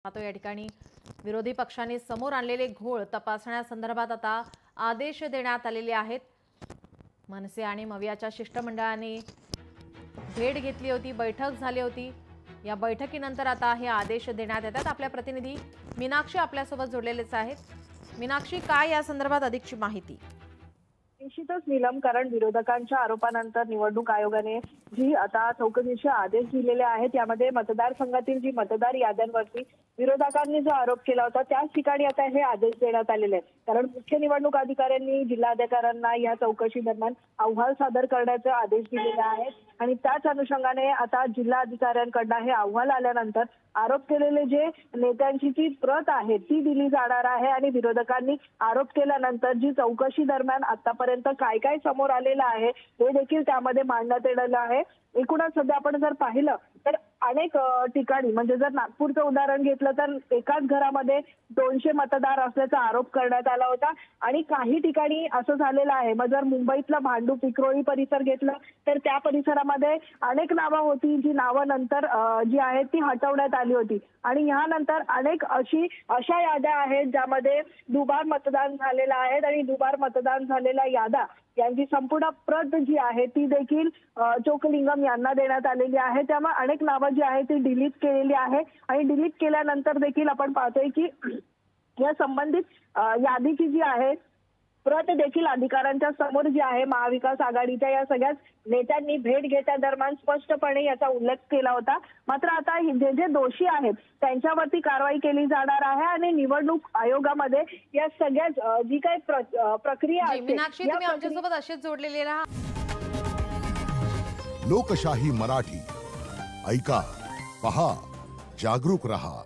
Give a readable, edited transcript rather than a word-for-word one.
पाहतो या ठिकाणी विरोधी पक्षांनी समोर आणलेले घोळ तपासण्यासंदर्भात आता आदेश देण्यात आलेले आहेत। मनसे आणि मवियाच्या शिष्टमंडळाने भेट घेतली होती, बैठक झाली होती। या बैठकीनंतर आता हे आदेश देण्यात येतात। आपल्या प्रतिनिधी मीनाक्षी आपल्यासोबत जोडलेलेच आहेत। मीनाक्षी, काय या संदर्भात अधिकची माहिती? निश्चितच नीलम, कारण विरोधकांच्या आरोपानंतर निवडणूक आयोगाने जी आता चौकशीचे आदेश दिलेले आहेत यामध्ये मतदारसंघातील जी मतदार याद्यांवरती विरोधकांनी जो आरोप केला होता त्याच ठिकाणी आता हे आदेश देण्यात आलेले आहेत। कारण मुख्य निवडणूक अधिकाऱ्यांनी जिल्हाधिकाऱ्यांना या चौकशी दरम्यान अहवाल सादर करण्याचे आदेश दिलेले आहेत आणि त्याच अनुषंगाने आता जिल्हाधिकाऱ्यांकडून हे अहवाल आल्यानंतर आरोप केलेले जे नेत्यांची जी प्रत आहे ती दिली जाणार आहे आणि विरोधकांनी आरोप केल्यानंतर जी चौकशी दरम्यान आतापर्यंत काय काय समोर आलेलं आहे हे देखील त्यामध्ये मांडण्यात येणार आहे। एकूणच सध्या आपण जर पाहिलं तर अनेक ठिकाणी म्हणजे जर नागपूरचं उदाहरण घेतलं तर एकाच घरामध्ये 200 मतदार असल्याचा आरोप करण्यात आला होता आणि काही ठिकाणी असं झालेलं आहे। मग जर मुंबईतला भांडूप विक्रोळी परिसर घेतलं तर त्या परिसरामध्ये अनेक नावं होती जी नावं नंतर जी आहेत ती हटवण्यात आली होती आणि यानंतर अनेक अशा याद्या आहेत ज्यामध्ये दुबार मतदान झालेलं आहे आणि दुबार मतदान झालेल्या याद्या यांची संपूर्ण प्रत जी आहे ती देखील चोकलिंगम यांना देण्यात आलेली आहे। त्यामुळे अनेक नावं जी आहेत ती डिलीट केलेली आहे आणि डिलीट केल्यानंतर देखील आपण पाहतोय की या संबंधित यादीची जी आहे प्रत देखील अधिकाऱ्यांच्या समोर जी आहे महाविकास आघाडीच्या या सगळ्याच नेत्यांनी भेट घेत्या दरम्यान स्पष्टपणे याचा उल्लेख केला होता। मात्र आता जे जे दोषी आहेत त्यांच्यावरती कारवाई केली जाणार आहे आणि निवडणूक आयोगामध्ये या सगळ्याच जी काही प्रक्रिया आहे मीनाक्षी, तुम्ही आमच्यासोबत असेच जोडलेले राहा। लोकशाही मराठी ऐका, पहा, जागरूक रहा।